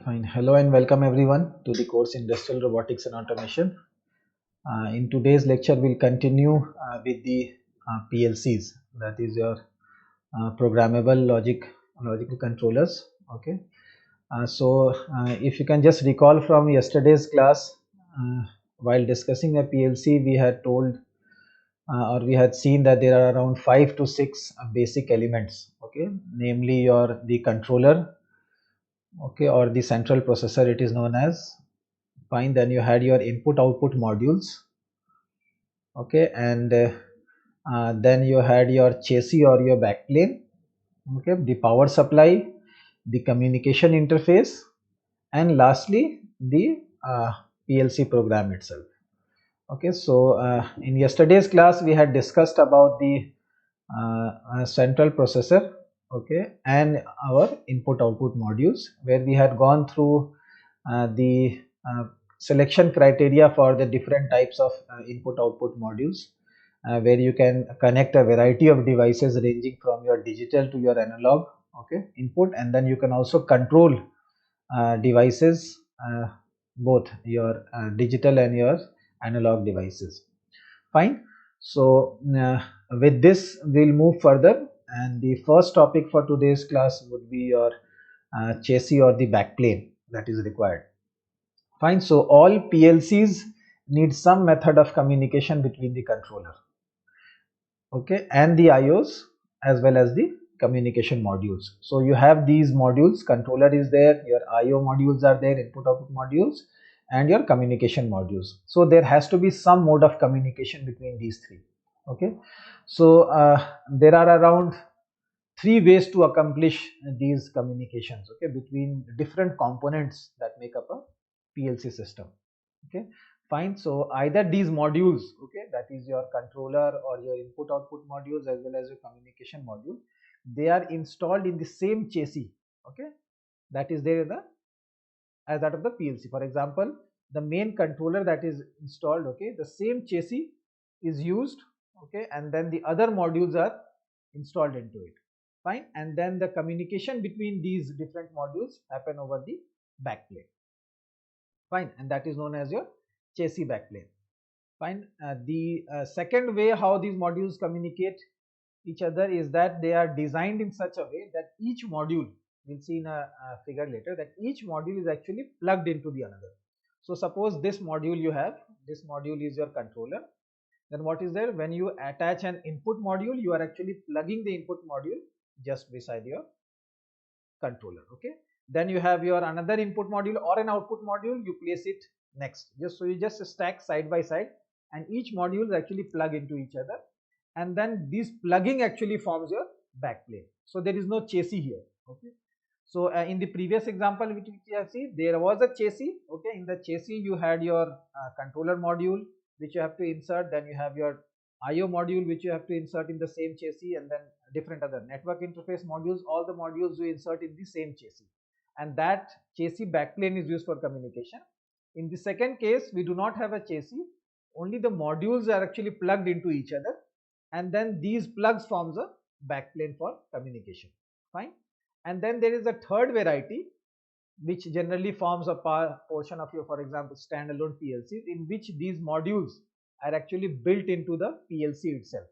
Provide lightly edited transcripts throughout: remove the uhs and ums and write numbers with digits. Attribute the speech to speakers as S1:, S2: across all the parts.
S1: Fine. Hello and welcome everyone to the course Industrial Robotics and Automation. In today's lecture, we'll continue with the PLCs, that is your programmable logical controllers. Okay. If you can just recall from yesterday's class, uh, while discussing a PLC, we had told or we had seen that there are around 5 to 6 basic elements. Okay, namely the controller. Okay, or the central processor, it is known as. Fine, then you had your input output modules. Okay, and then you had your chassis or your backplane. Okay, the power supply, the communication interface, and lastly the PLC program itself. Okay, so in yesterday's class we had discussed about the central processor, okay, and our input output modules, where we had gone through the selection criteria for the different types of input output modules, where you can connect a variety of devices ranging from your digital to your analog, okay, input, and then you can also control devices, both your digital and your analog devices. Fine. So with this we'll move further, and the first topic for today's class would be your chassis or the backplane that is required. Fine. So all PLCs need some method of communication between the controller, okay, and the IOs, as well as the communication modules. So you have these modules, controller is there, your IO modules are there, input output modules, and your communication modules. So there has to be some mode of communication between these three. Okay, so there are around 3 ways to accomplish these communications, okay, between different components that make up a PLC system. Okay, fine. So either these modules, okay, that is your controller or your input output modules as well as your communication module, they are installed in the same chassis, okay, that is there in the as that of the PLC. For example, the main controller that is installed, okay, the same chassis is used, okay, and then the other modules are installed into it. Fine, and then the communication between these different modules happen over the backplane. Fine, and that is known as your chassis backplane. Fine. The second way how these modules communicate each other is that they are designed in such a way that each module, we'll see in a figure later, that each module is actually plugged into the another. So suppose this module you have, this module is your controller. Then what is there? When you attach an input module, you are actually plugging the input module just beside your controller. Okay, then you have your another input module or an output module, you place it next, just so you just stack side by side, and each module actually plug into each other, and then this plugging actually forms your backplane. So there is no chassis here. Okay, so in the previous example which we have seen, there was a chassis. Okay, in the chassis you had your controller module which you have to insert, then you have your IO module which you have to insert in the same chassis, and then different other network interface modules, all the modules you insert in the same chassis, and that chassis backplane is used for communication. In the second case, we do not have a chassis, only the modules are actually plugged into each other, and then these plugs forms a backplane for communication. Fine. And then there is a third variety which generally forms a portion of your, for example, standalone PLCs, in which these modules are actually built into the PLC itself.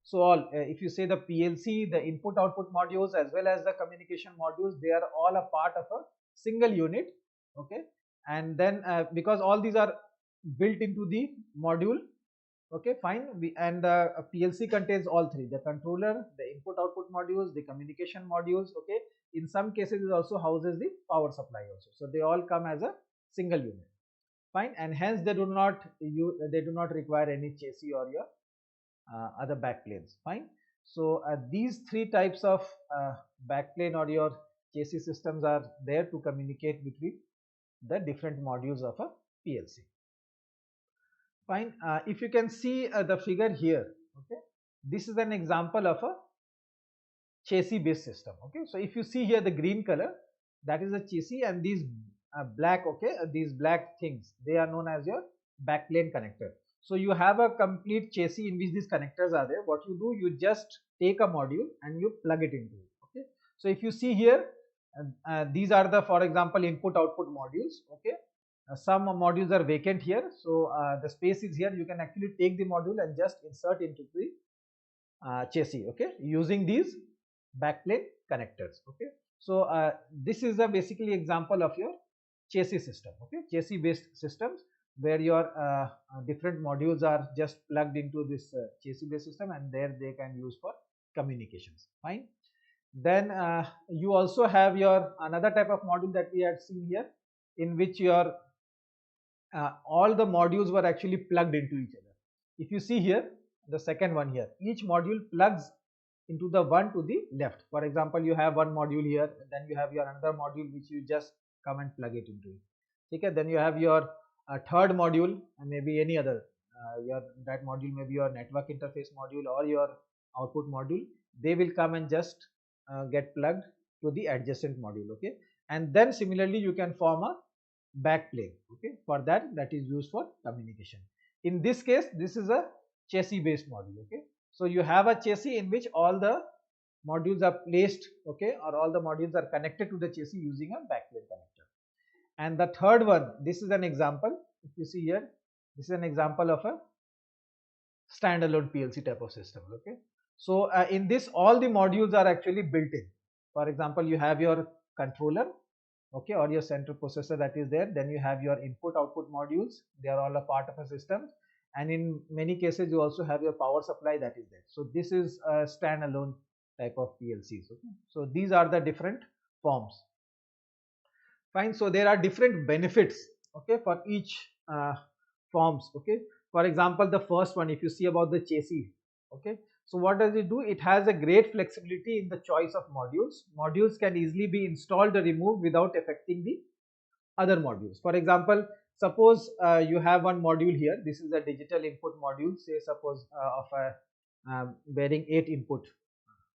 S1: So all, if you say the PLC, the input output modules as well as the communication modules, they are all a part of a single unit. Okay, and then because all these are built into the module. Okay, fine. And a PLC contains all three: the controller, the input output modules, the communication modules. Okay, in some cases it also houses the power supply also. So they all come as a single unit. Fine, and hence they do not require any chassis or your other backplanes. Fine. So these three types of backplane or your chassis systems are there to communicate between the different modules of a PLC. Fine. If you can see the figure here, okay, this is an example of a chassis based system. Okay, so if you see here the green color, that is a chassis, and these black, okay, these black things, they are known as your backplane connector. So you have a complete chassis in which these connectors are there. What you do, you just take a module and you plug it into it. Okay, so if you see here, These are the, for example, input output modules. Okay, some modules are vacant here, so the space is here. You can actually take the module and just insert into the chassis, okay, using these backplane connectors. Okay, so this is a basically example of your chassis system. Okay, chassis based systems where your different modules are just plugged into this chassis based system, and there they can use for communications. Fine. Then you also have your another type of module that we had seen here, in which your all the modules were actually plugged into each other. If you see here, the second one here, each module plugs into the one to the left. For example, you have one module here, then you have your another module which you just come and plug it into it. Okay, then you have your third module, and maybe any other your that module may be your network interface module or your output module. They will come and just get plugged to the adjacent module. Okay, and then similarly you can form a backplane. Okay, for that is used for communication. In this case, this is a chassis based module. Okay, so you have a chassis in which all the modules are placed, okay, or all the modules are connected to the chassis using a backplane connector. And the third one, this is an example. If you see here, this is an example of a standalone PLC type of system. Okay, so in this, all the modules are actually built in. For example, you have your controller, okay, or your central processor that is there. Then you have your input output modules. They are all a part of a system, and in many cases you also have your power supply that is there. So this is a standalone type of PLCs. Okay, so these are the different forms. Fine. So there are different benefits, okay, for each forms. Okay, for example, the first one, if you see about the chassis, okay, so what does it do? It has a great flexibility in the choice of modules. Modules can easily be installed or removed without affecting the other modules. For example, suppose you have one module here. This is a digital input module, say suppose of a bearing 8 input.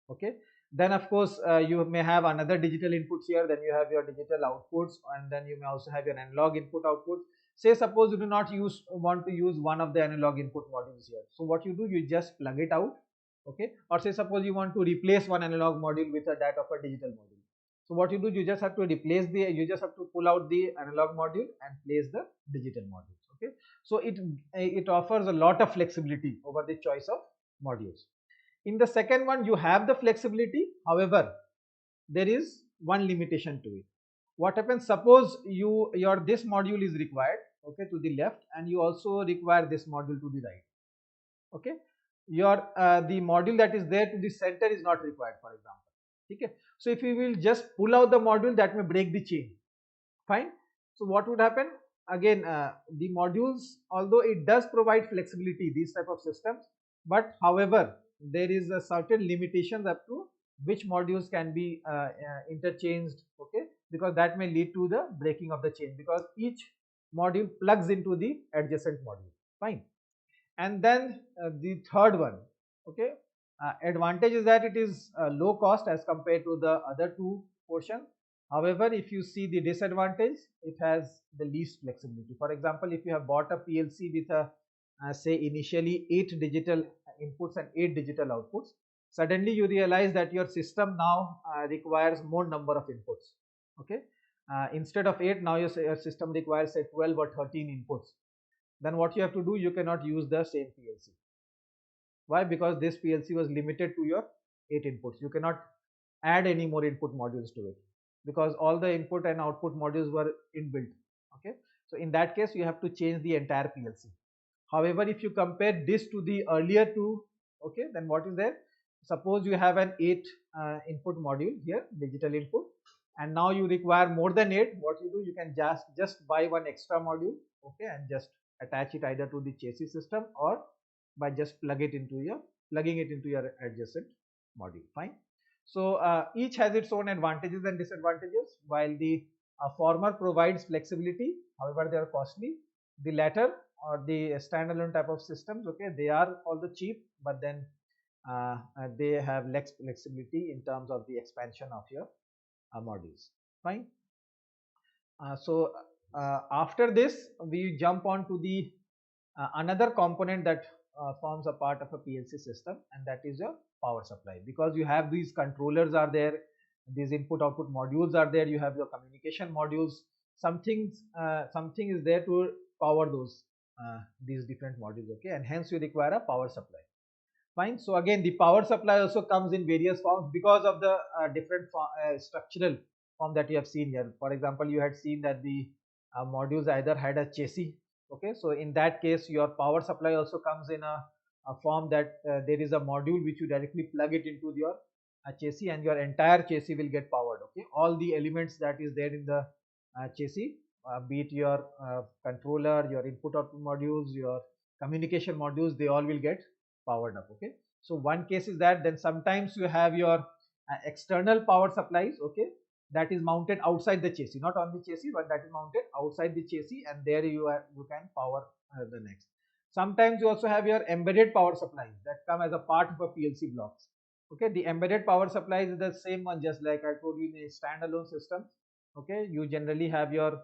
S1: Okay, then of course you may have another digital inputs here. Then you have your digital outputs, and then you may also have your analog input outputs. Say suppose you do not want to use one of the analog input modules here. So what you do, you just plug it out. Okay, or say suppose you want to replace one analog module with that of a digital module. So what you do, you just have to you just have to pull out the analog module and place the digital modules. Okay, so it offers a lot of flexibility over the choice of modules. In the second one, you have the flexibility. However, there is one limitation to it. What happens? Suppose your this module is required, okay, to the left, and you also require this module to the right. Okay, your the module that is there to the center is not required, for example. Okay, so if you will just pull out the module, that may break the chain. Fine. So what would happen? Again, the modules, although it does provide flexibility, these type of systems, but however, there is a certain limitations up to which modules can be interchanged. Okay, because that may lead to the breaking of the chain, because each module plugs into the adjacent module. Fine. And then the third one, okay, advantage is that it is low cost as compared to the other two portions. However, if you see the disadvantage, it has the least flexibility. For example, if you have bought a PLC with a say initially 8 digital inputs and 8 digital outputs, suddenly you realize that your system now requires more number of inputs. Okay, instead of 8, now your system requires say 12 or 13 inputs. Then what you have to do, you cannot use the same PLC. Why? Because this PLC was limited to your 8 inputs. You cannot add any more input modules to it, because all the input and output modules were inbuilt. Okay, so in that case you have to change the entire PLC. However, if you compare this to the earlier two, okay, then what is there? Suppose you have an 8 input module here, digital input, and now you require more than 8. What you do, you can just buy one extra module, okay, and just attach it either to the chassis system or by just plugging it into your adjacent module. Fine. So each has its own advantages and disadvantages. While the former provides flexibility, however they are costly. The latter, or the standalone type of systems, okay, they are also cheap, but then they have less flexibility in terms of the expansion of your modules. Fine. So after this, we jump on to the another component that forms a part of a PLC system, and that is your power supply. Because you have these controllers are there, these input output modules are there, you have your communication modules, something is there to power those these different modules, okay, and hence you require a power supply. Fine. So again, the power supply also comes in various forms because of the different structural form that you have seen here. For example, you had seen that the modules either had a chassis. Okay, so in that case, your power supply also comes in a form that there is a module which you directly plug it into your chassis, and your entire chassis will get powered. Okay, all the elements that is there in the chassis, be it your controller, your input output modules, your communication modules, they all will get powered up. Okay, so one case is that. Then sometimes you have your external power supplies, okay, that is mounted outside the chassis, not on the chassis, but that is mounted outside the chassis, and there you can power the next. Sometimes you also have your embedded power supplies that come as a part of a PLC blocks. Okay, the embedded power supplies is the same one, just like I told you in a standalone system. Okay, you generally have your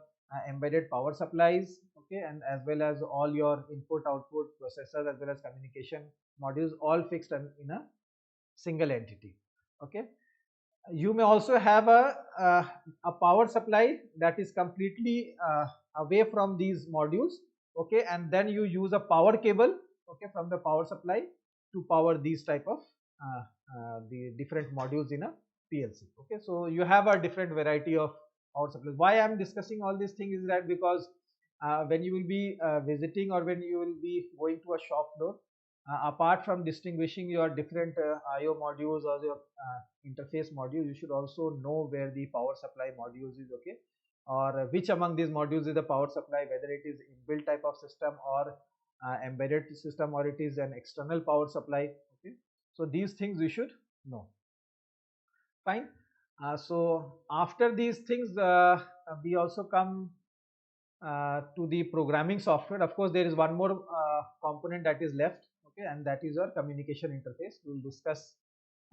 S1: embedded power supplies, okay, and as well as all your input output processors as well as communication modules, all fixed in a single entity. Okay, you may also have a power supply that is completely away from these modules, okay, and then you use a power cable, okay, from the power supply to power these type of the different modules in a PLC. Okay, so you have a different variety of power supplies. Why I am discussing all these things is that because when you will be visiting or when you will be going to a shop floor, apart from distinguishing your different IO modules or your interface module, you should also know where the power supply modules is, okay, or which among these modules is the power supply, whether it is inbuilt type of system or embedded system, or it is an external power supply. Okay, so these things you should know. Fine. So after these things, we also come to the programming software. Of course, there is one more component that is left, okay, and that is your communication interface. We will discuss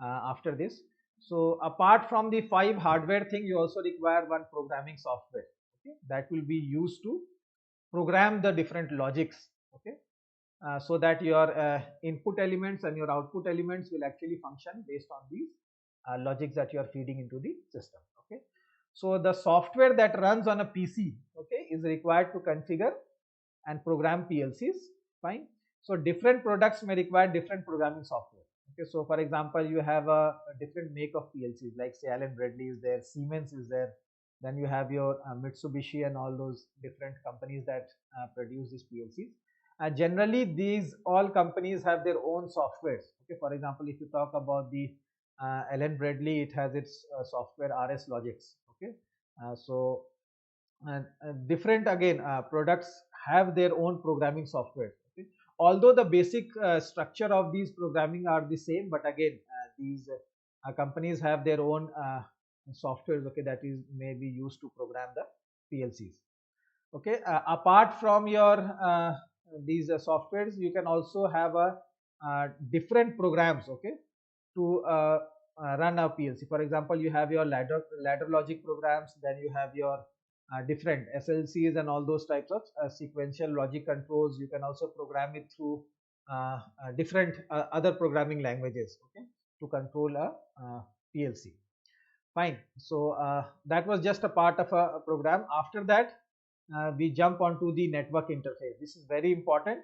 S1: after this. So apart from the 5 hardware thing, you also require one programming software, okay, that will be used to program the different logics, okay, so that your input elements and your output elements will actually function based on these logics that you are feeding into the system. Okay, so the software that runs on a PC, okay, is required to configure and program PLCs. Fine. So different products may require different programming software. Okay, so for example, you have a different make of PLCs, like say Allen Bradley is there, Siemens is there, then you have your Mitsubishi and all those different companies that produce these PLCs. Generally, these all companies have their own softwares. Okay, for example, if you talk about the Allen Bradley, it has its software RS Logix. Okay, so different again products have their own programming software. Okay, although the basic structure of these programming are the same, but again these companies have their own softwares, okay, that is may be used to program the PLCs. Okay, apart from your these softwares, you can also have a different programs, okay, to run a PLC. For example, you have your ladder logic programs, then you have your different SLCs and all those types of sequential logic controls. You can also program it through different other programming languages, okay, to control a PLC. Fine. So that was just a part of a program. After that, we jump onto the network interface. This is very important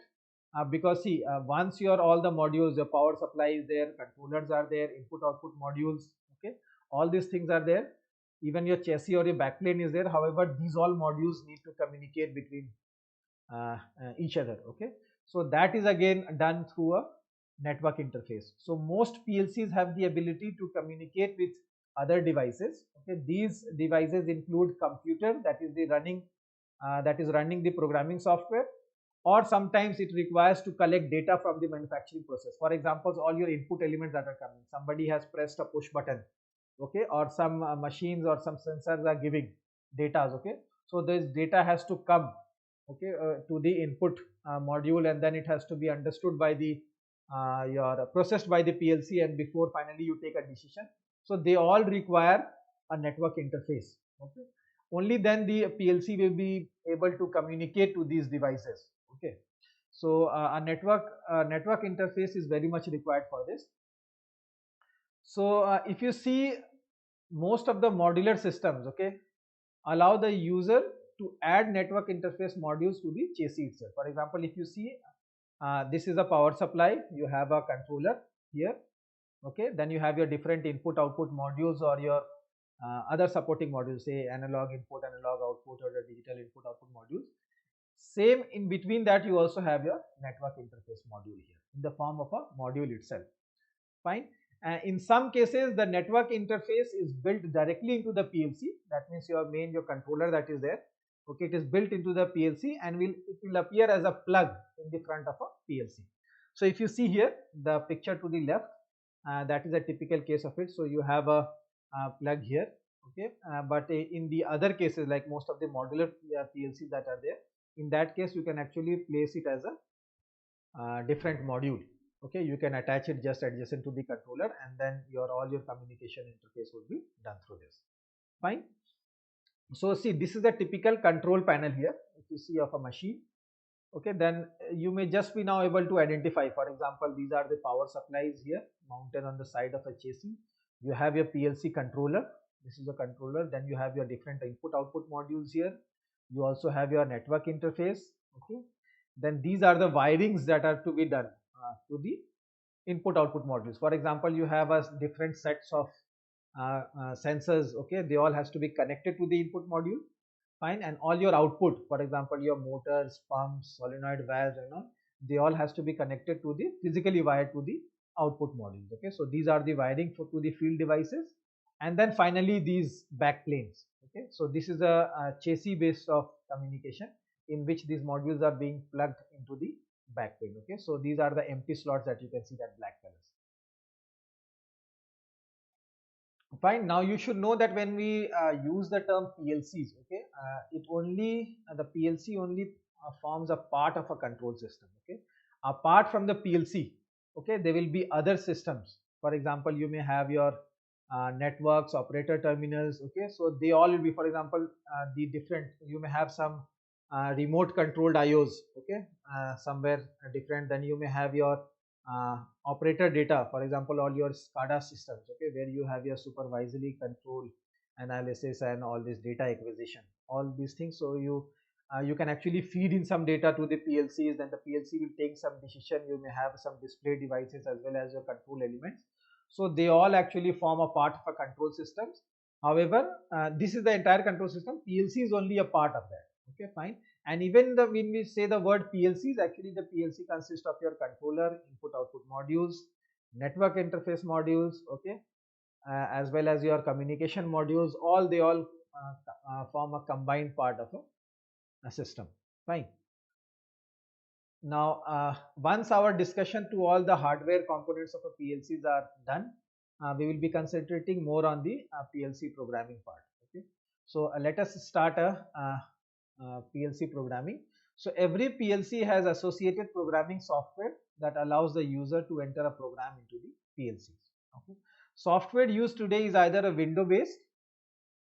S1: because see, once your all the modules, your power supply is there, controllers are there, input output modules, okay, all these things are there, even your chassis or your backplane is there. However, these all modules need to communicate between each other. Okay, so that is again done through a network interface. So most PLCs have the ability to communicate with other devices. Okay, these devices include computer that is running the programming software, or sometimes it requires to collect data from the manufacturing process. For example, all your input elements that are coming, somebody has pressed a push button, okay, or some machines or some sensors are giving data, okay, so this data has to come, okay, to the input module, and then it has to be understood by the your processed by the PLC, and before finally you take a decision. So they all require a network interface. Okay, only then the PLC will be able to communicate to these devices. Okay, so a network interface is very much required for this. So if you see most of the modular systems, okay, allow the user to add network interface modules to the chassis itself. For example, if you see, this is a power supply, you have a controller here, okay, then you have your different input output modules or your other supporting modules, say analog input, analog output, or the digital input output modules. Same in between that, you also have your network interface module here in the form of a module itself. Fine. In some cases, the network interface is built directly into the PLC. That means your controller that is there, okay, it is built into the PLC and it will appear as a plug in the front of a PLC. So if you see here the picture to the left, that is a typical case of it. So you have a plug here, okay, but in the other cases, like most of the modular PLCs that are there, in that case you can actually place it as a different module. Okay, you can attach it just adjacent to the controller, and then all your communication interface would be done through this. Fine. So see, this is a typical control panel here. If you see of a machine, okay, then you may just be now able to identify. For example, these are the power supplies here mounted on the side of a chassis. You have your PLC controller. This is a controller. Then you have your different input output modules here. You also have your network interface. Okay. Then these are the wirings that are to be done to the input output modules. For example, you have a different sets of sensors, okay, they all has to be connected to the input module. Fine. And all your output, for example, your motors, pumps, solenoid valves, they all has to be connected to the physically wired to the output modules. Okay, so these are the wiring to the field devices, and then finally these back planes. Okay, so this is a chassis based of communication in which these modules are being plugged into the back plane. Okay, so these are the empty slots that you can see, that black colors. Fine. Now you should know that when we use the term PLCs, okay, the PLC only forms a part of a control system. Okay, apart from the PLC, okay, there will be other systems. For example, you may have your networks, operator terminals. Okay, so they all will be, for example, the different. You may have some remote controlled IOs. Okay, somewhere different. Then you may have your operator data, for example, all your SCADA systems, okay, where you have your supervisory control analysis and all this data acquisition, all these things. So you can actually feed in some data to the PLCs, then the PLC will take some decision. You may have some display devices as well as your control elements. So they all actually form a part of a control systems. However, this is the entire control system. PLC is only a part of that. Okay, fine. And even when we say the word PLCs, actually the PLC consists of your controller, input output modules, network interface modules, okay, as well as your communication modules. They all form a combined part of a system. Fine. Now, once our discussion to all the hardware components of a PLCs are done, we will be concentrating more on the PLC programming part. Okay, so let us start PLC programming. So every PLC has associated programming software that allows the user to enter a program into the PLCs. Okay. Software used today is either a window based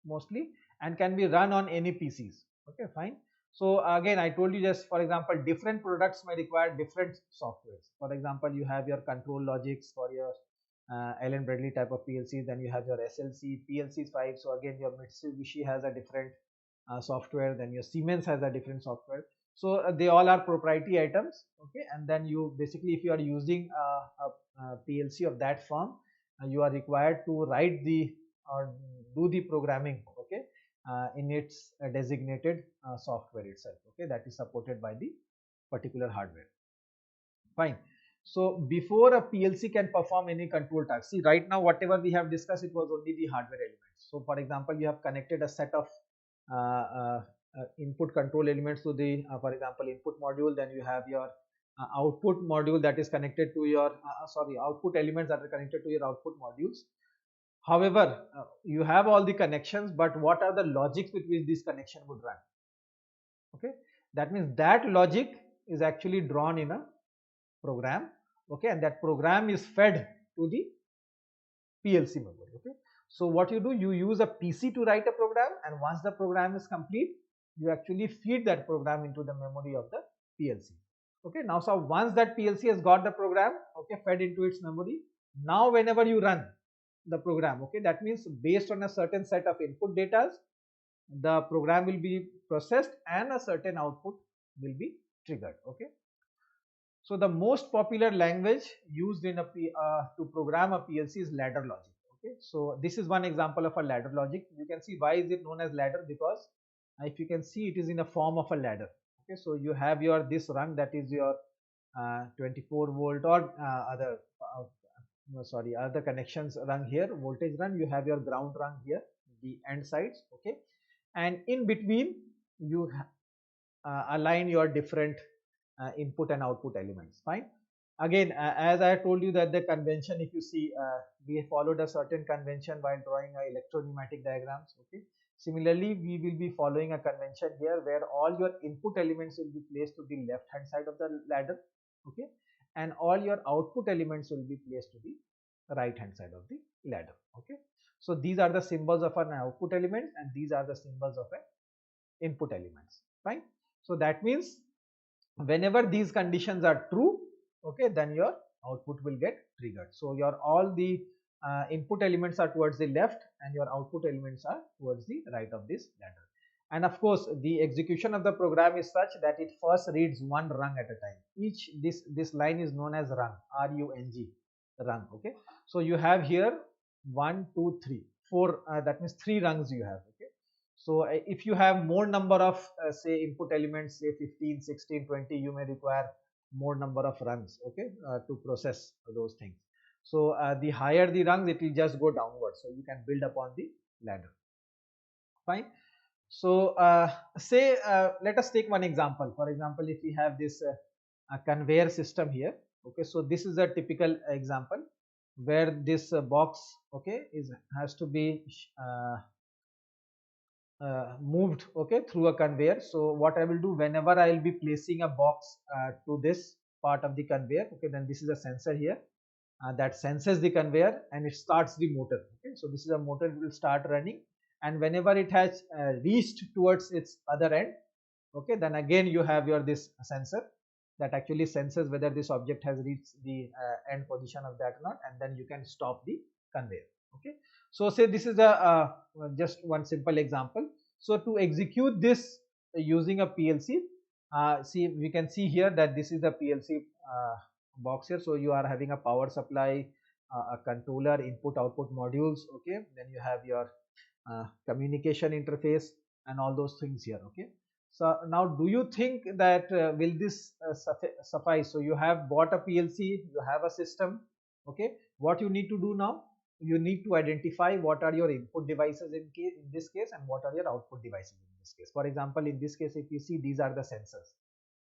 S1: mostly and can be run on any PCs. Okay, fine. So again, I told you, just for example, different products may require different softwares. For example, you have your ControlLogix for your Allen Bradley type of PLC, then you have your SLC, PLC5. So again, your Mitsubishi has a different software, then your Siemens has a different software. So they all are proprietary items. Okay, and then you basically, if you are using a PLC of that firm, you are required to write or do the programming, okay, in its designated software itself, okay, that is supported by the particular hardware. Fine. So before a PLC can perform any control task, see, right now whatever we have discussed, it was only the hardware elements. So for example, you have connected a set of input control elements to the for example, input module, then you have your output module that is connected to your output elements that are connected to your output modules. However, you have all the connections, but what are the logics with which this connection would run? Okay, that means that logic is actually drawn in a program. Okay, and that program is fed to the PLC memory. Okay, so what you do, you use a PC to write a program, and once the program is complete, you actually feed that program into the memory of the PLC. Okay, now so once that PLC has got the program, okay, fed into its memory, now whenever you run, the program. Okay, that means based on a certain set of input data, the program will be processed and a certain output will be triggered. Okay, so the most popular language used in to program a PLC is ladder logic. Okay, so this is one example of a ladder logic. You can see why is it known as ladder, because if you can see, it is in a form of a ladder. Okay, so you have your this rung, that is your 24 volt or other connections rung here, voltage run. You have your ground rung here, the end sides. Okay, and in between you align your different input and output elements. Fine. Again, as I told you that the convention, if you see, we followed a certain convention while drawing electro-pneumatic diagrams. Okay. Similarly, we will be following a convention here where all your input elements will be placed to the left hand side of the ladder. Okay, and all your output elements will be placed to the right hand side of the ladder. Okay, so these are the symbols of an output element and these are the symbols of an input elements. Fine. So that means whenever these conditions are true, okay, then your output will get triggered. So your all the input elements are towards the left and your output elements are towards the right of this ladder. And of course, the execution of the program is such that it first reads one rung at a time. Each this line is known as rung, R-U-N-G, rung. Okay, so you have here 1, 2, 3, 4. That means 3 rungs you have. Okay, so if you have more number of say input elements, say 15, 16, 20, you may require more number of rungs. Okay, to process those things. So the higher the rungs, it will just go downward. So you can build upon the ladder. Fine. So say let us take one example. For example, if we have this conveyor system here. Okay, so this is a typical example where this box, okay, has to be moved, okay, through a conveyor. So what I will do, whenever I will be placing a box to this part of the conveyor, okay, then this is a sensor here that senses the conveyor and it starts the motor. Okay, so this is a motor, it will start running, and whenever it has reached towards its other end, okay, then again you have your this sensor that actually senses whether this object has reached the end position of that or not, and then you can stop the conveyor. Okay, so say this is a just one simple example. So to execute this using a PLC, see, we can see here that this is the PLC box here. So you are having a power supply, a controller, input output modules. Okay, then you have your communication interface and all those things here. Okay, so now do you think that will this suffice? So you have bought a PLC, you have a system. Okay, what you need to do now, you need to identify what are your input devices in this case and what are your output devices in this case. For example, in this case, if you see, these are the sensors.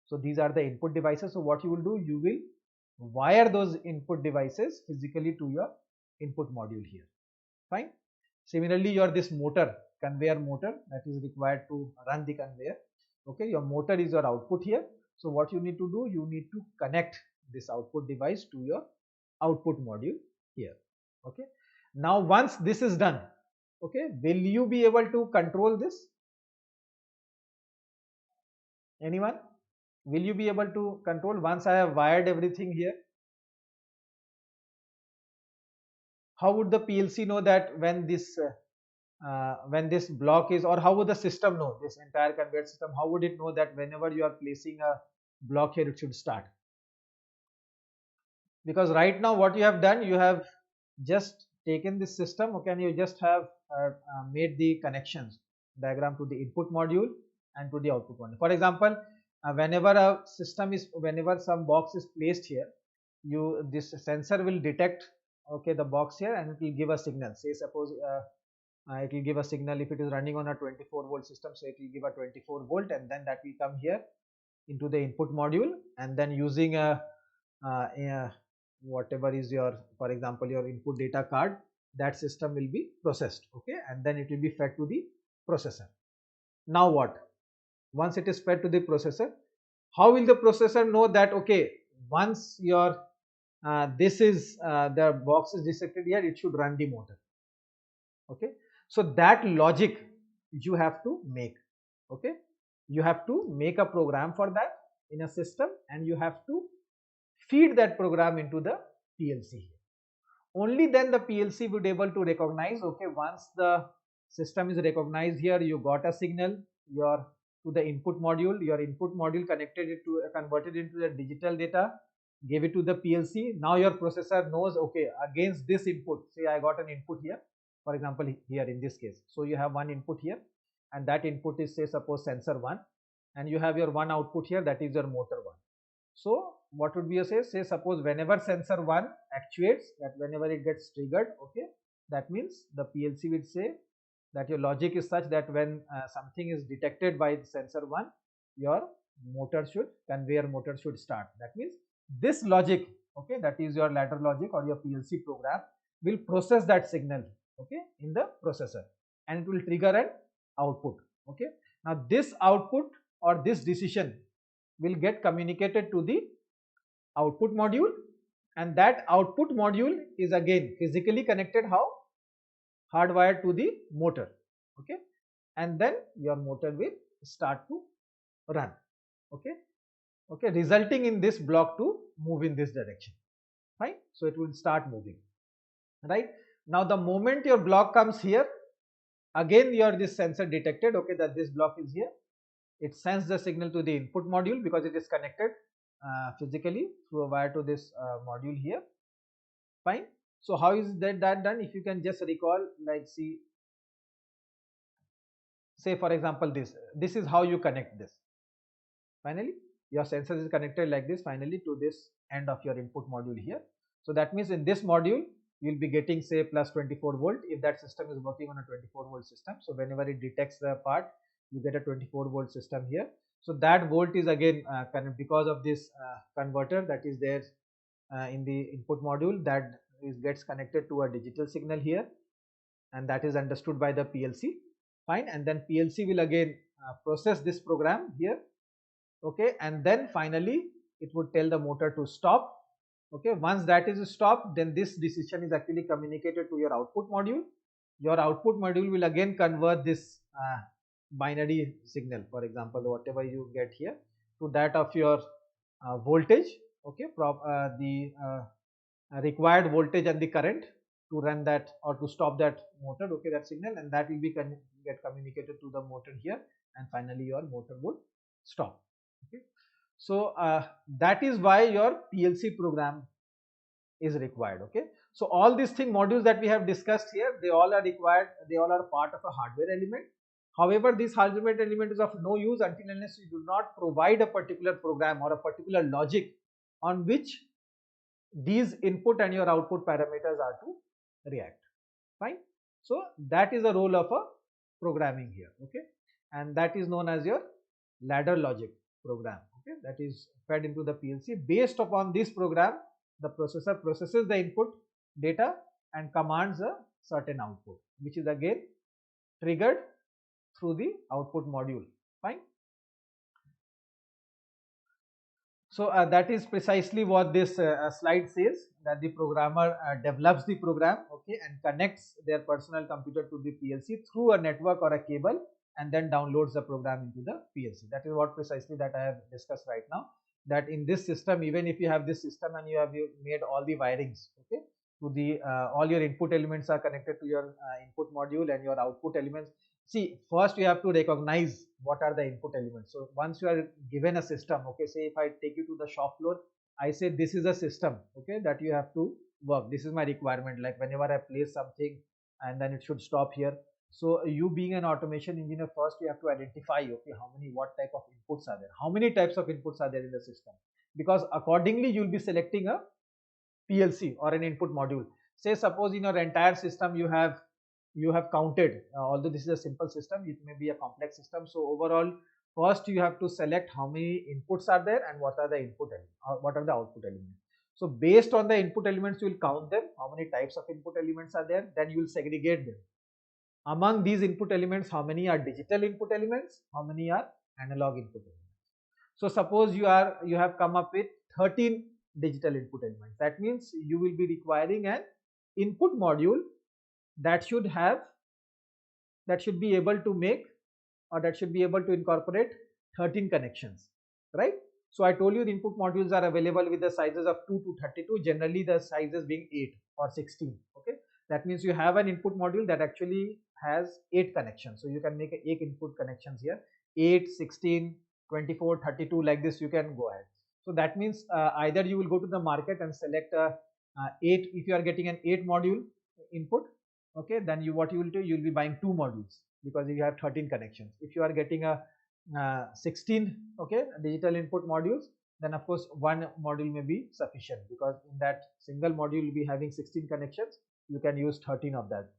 S1: So these are the input devices. So what you will do, you will wire those input devices physically to your input module here. Fine. Similarly, your this motor, conveyor motor, that is required to run the conveyor. Okay, your motor is your output here. So what you need to do, you need to connect this output device to your output module here. Okay, now once this is done, okay, will you be able to control this? Anyone? Will you be able to control once I have wired everything here? How would the PLC know that when this block is, or how would the system know, this entire conveyor system, how would it know that whenever you are placing a block here, it should start? Because right now what you have done, you have just taken this system, okay, and you just have made the connections diagram to the input module and to the output module. For example, whenever some box is placed here, this sensor will detect, okay, the box here, and it will give a signal. Say suppose it will give a signal if it is running on a 24 volt system, so it will give a 24 volt, and then that will come here into the input module, and then using a whatever is your, for example, your input data card, that system will be processed, okay, and then it will be fed to the processor. Now what? Once it is fed to the processor, how will the processor know that, okay, once your the box is detected here, it should run the motor? Okay, so that logic you have to make. Okay, you have to make a program for that in a system, and you have to feed that program into the PLC. only then the PLC would able to recognize, okay, once the system is recognized here, you got a signal, your to the input module, your input module connected it to converted into the digital data, gave it to the PLC. Now your processor knows, okay, against this input, say I got an input here, for example here in this case, so you have one input here, and that input is, say, suppose sensor 1, and you have your one output here, that is your motor 1. So what would be a say suppose whenever sensor 1 actuates, that whenever it gets triggered, okay, that means the PLC will say that your logic is such that when something is detected by sensor 1, your conveyor motor should start. That means this logic, okay, that is your ladder logic or your PLC program, will process that signal, okay, in the processor, and it will trigger an output. Okay, now this output or this decision will get communicated to the output module, and that output module is again physically connected, how? Hardwired to the motor. Okay, and then your motor will start to run. Okay, okay, resulting in this block to move in this direction. Fine, so it will start moving. Right, now the moment your block comes here, again your this sensor detected, okay, that this block is here. It sends the signal to the input module because it is connected physically through a wire to this module here. Fine, so how is that done? If you can just recall, like, see, say for example this is how you connect this. Finally your sensor is connected like this finally to this end of your input module here. So that means in this module you will be getting, say, plus 24 volt if that system is working on a 24 volt system. So whenever it detects the part, you get a 24 volt system here. So that volt is again because of this converter that is there in the input module, that gets connected to a digital signal here, and that is understood by the PLC. Fine, and then PLC will again process this program here. Okay, and then finally it would tell the motor to stop. Okay, once that is stopped, then this decision is actually communicated to your output module. Your output module will again convert this binary signal, for example whatever you get here, to that of your voltage. Okay, the required voltage and the current to run that or to stop that motor, okay, that signal, and that will be get communicated to the motor here, and finally your motor would stop. Okay, so that is why your PLC program is required. Okay, so all these thing modules that we have discussed here, they all are required, they all are part of a hardware element. However, this hardware element is of no use until unless you do not provide a particular program or a particular logic on which these input and your output parameters are to react. Fine, so that is the role of a programming here. Okay, and that is known as your ladder logic program. Okay, that is fed into the PLC. Based upon this program, the processor processes the input data and commands a certain output, which is again triggered through the output module. Fine, so that is precisely what this slide says, that the programmer develops the program, okay, and connects their personal computer to the PLC through a network or a cable, and then downloads the program into the PLC. That is what precisely that I have discussed right now, that in this system, even if you have this system and you have made all the wirings, okay, to the all your input elements are connected to your input module, and your output elements. See, first you have to recognize what are the input elements. So once you are given a system, okay, say if I take you to the shop floor, I say this is a system, okay, that you have to work. This is my requirement. Like whenever I place something, and then it should stop here. So you being an automation engineer, first you have to identify, okay, what type of inputs are there? How many types of inputs are there in the system? Because accordingly you will be selecting a PLC or an input module. Say suppose in your entire system you have counted, although this is a simple system, it may be a complex system. So overall, first you have to select how many inputs are there and what are the input elements, or what are the output elements. So based on the input elements, you will count them, how many types of input elements are there, then you will segregate them. Among these input elements, how many are digital input elements, how many are analog input elements. So suppose you have come up with 13 digital input elements. That means you will be requiring an input module that should be able to make, or that should be able to incorporate 13 connections, right? So I told you the input modules are available with the sizes of 2 to 32, generally the sizes being 8 or 16. Okay, that means you have an input module that actually has 8 connections. So you can make 8 input connections here, 8, 16, 24, 32, like this you can go ahead. So that means either you will go to the market and select a 8, if you are getting an 8 module input, okay, then what you will do, you will be buying 2 modules because you have 13 connections. If you are getting a 16, okay, digital input modules, then of course one module may be sufficient, because in that single module will be having 16 connections, you can use 13 of that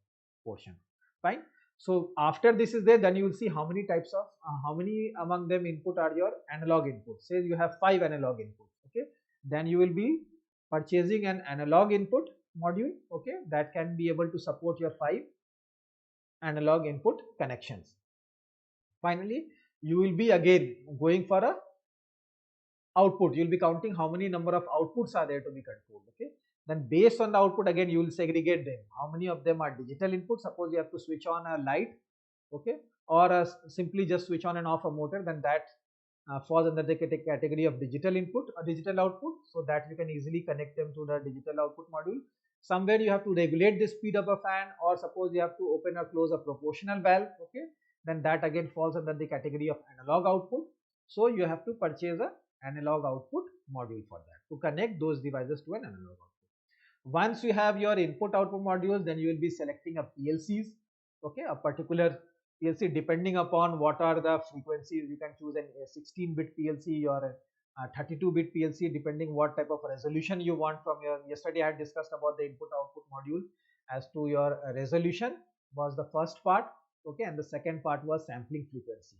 S1: portion. Fine. So after this is there, then you will see how many types of how many among them input are your analog inputs. Say you have 5 analog inputs, okay, then you will be purchasing an analog input module, okay, that can be able to support your 5 analog input connections. Finally, you will be again going for a output. You will be counting how many number of outputs are there to be controlled, okay. Then based on the output, again you will segregate them. How many of them are digital input? Suppose you have to switch on a light, okay, or simply just switch on and off a motor, then that falls under the category of digital input or digital output, so that you can easily connect them to the digital output module. Somewhere you have to regulate the speed of a fan, or suppose you have to open or close a proportional valve, okay, then that again falls under the category of analog output. So you have to purchase a analog output module for that to connect those devices to an analog output. Once you have your input output modules, then you will be selecting a PLCs, okay, a particular PLC depending upon what are the frequencies. You can choose a 16-bit PLC or a 32-bit PLC depending what type of resolution you want from your. Yesterday I had discussed about the input output module as to your resolution was the first part, okay, and the second part was sampling frequency,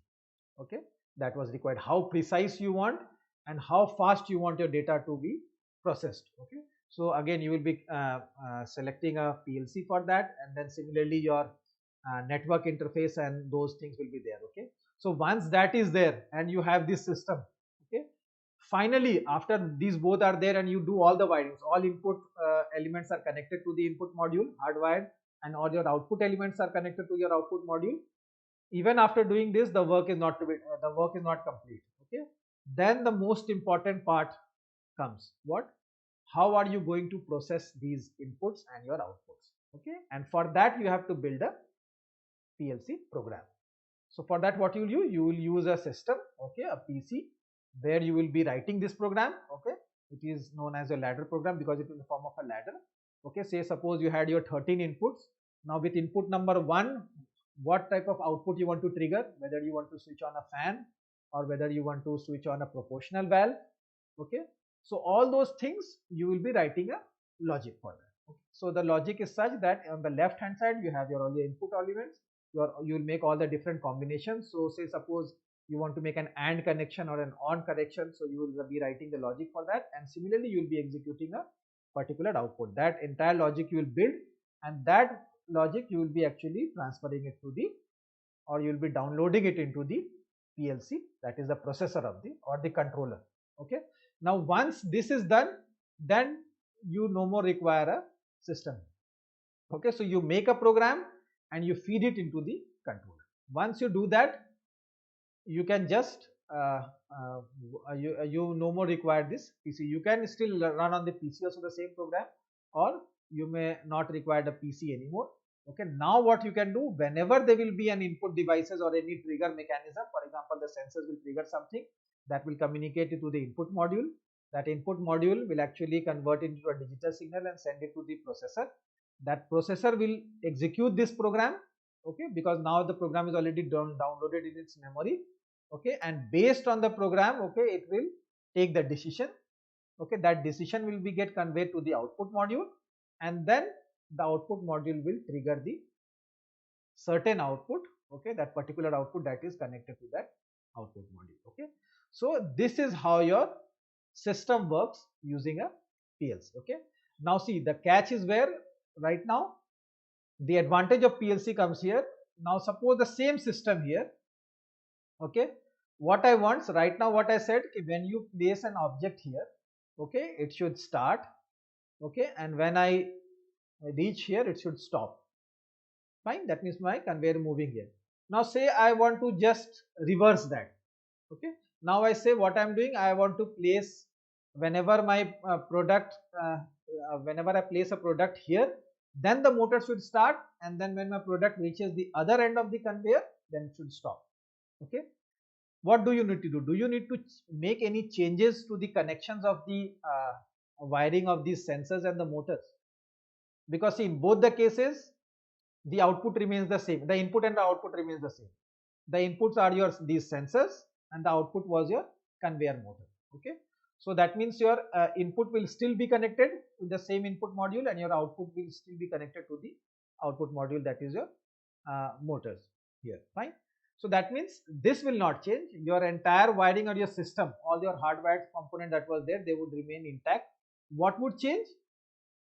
S1: okay, that was required, how precise you want and how fast you want your data to be processed, okay. So again you will be selecting a PLC for that, and then similarly your network interface and those things will be there, okay. So once that is there and you have this system, okay, finally after these both are there and you do all the wirings, all input elements are connected to the input module hardwired, and all your output elements are connected to your output module. Even after doing this, the work is not complete, okay. Then the most important part comes. What? How are you going to process these inputs and your outputs, okay, and for that you have to build a PLC program. So for that, what you will use a system, okay, a PC, where you will be writing this program, okay. It is known as a ladder program because it is in the form of a ladder, okay. Say suppose you had your 13 inputs. Now with input number 1, what type of output you want to trigger, whether you want to switch on a fan or whether you want to switch on a proportional valve, okay. So all those things you will be writing a logic for that, okay. So the logic is such that on the left hand side you have your all the input elements, you will make all the different combinations. So say suppose you want to make an AND connection or an ON connection, so you will be writing the logic for that, and similarly you will be executing a particular output. That entire logic you will build, and that logic you will be actually transferring it to the, or you will be downloading it into the PLC, that is the processor of the or the controller, okay. Now once this is done, then you no more require a system, okay. So you make a program and you feed it into the controller. Once you do that, you can just you no more require this PC. You can still run on the PC also the same program, or you may not require the PC anymore, okay. Now what you can do, whenever there will be an input devices or any trigger mechanism, for example the sensors will trigger something that will communicate it to the input module. That input module will actually convert it into a digital signal and send it to the processor. That processor will execute this program, okay, because now the program is already downloaded in its memory, okay, and based on the program, okay, it will take the decision, okay. That decision will be get conveyed to the output module, and then the output module will trigger the certain output, okay, that particular output that is connected to that output module, okay. So this is how your system works using a PLC, okay. Now see, the catch is where right now the advantage of PLC comes here. Now suppose the same system here, okay, what I want right now, what I said, when you place an object here, okay, it should start, okay, and when I reach here it should stop. Fine, that means my conveyor moving here. Now say I want to just reverse that, okay. Now I say what I'm doing, I want to place whenever my whenever I place a product here, then the motor should start, and then when my product reaches the other end of the conveyor, then it should stop. Okay. What do you need to do? Do you need to make any changes to the connections of the wiring of these sensors and the motors? Because see, in both the cases, the output remains the same. The input and the output remains the same. The inputs are your these sensors, and the output was your conveyor motor. Okay. So that means your input will still be connected to the same input module, and your output will still be connected to the output module, that is your motors here. Fine. So that means this will not change. Your entire wiring or your system, all your hardwired component that was there, they would remain intact. What would change?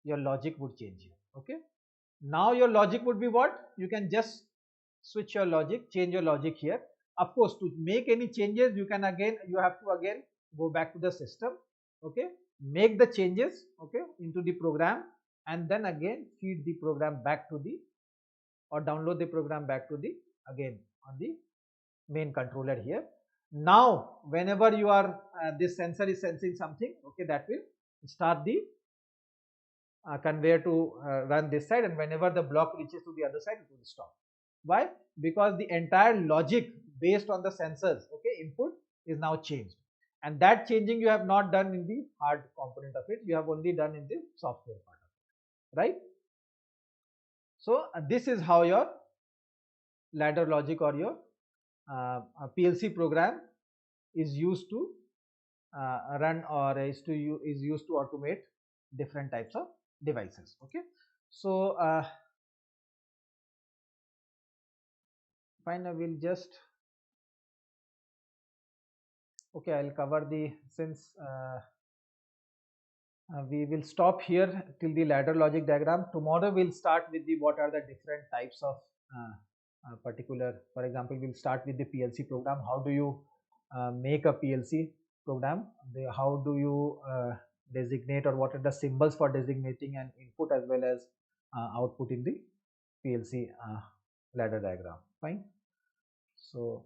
S1: Your logic would change here. Okay. Now your logic would be what? You can just switch your logic, change your logic here. Of course, to make any changes, you have to again go back to the system. Okay. Make the changes, okay, into the program, and then again feed the program back to the, or download the program back to the, again on the main controller here. Now whenever you are this sensor is sensing something, okay, that will start the conveyor to run this side, and whenever the block reaches to the other side, it will stop. Why? Because the entire logic based on the sensors, okay, input is now changed, and that changing you have not done in the hard component of it, you have only done in the software part of it, right? So this is how your ladder logic or your PLC program is used to run, or is used to automate different types of devices. Okay. So fine, I will just, okay, I'll cover the, since we will stop here till the ladder logic diagram. Tomorrow we'll start with the what are the different types of particular, for example, we'll start with the PLC program. How do you make a PLC program? How do you designate, or what are the symbols for designating an input as well as output in the PLC ladder diagram? Fine. So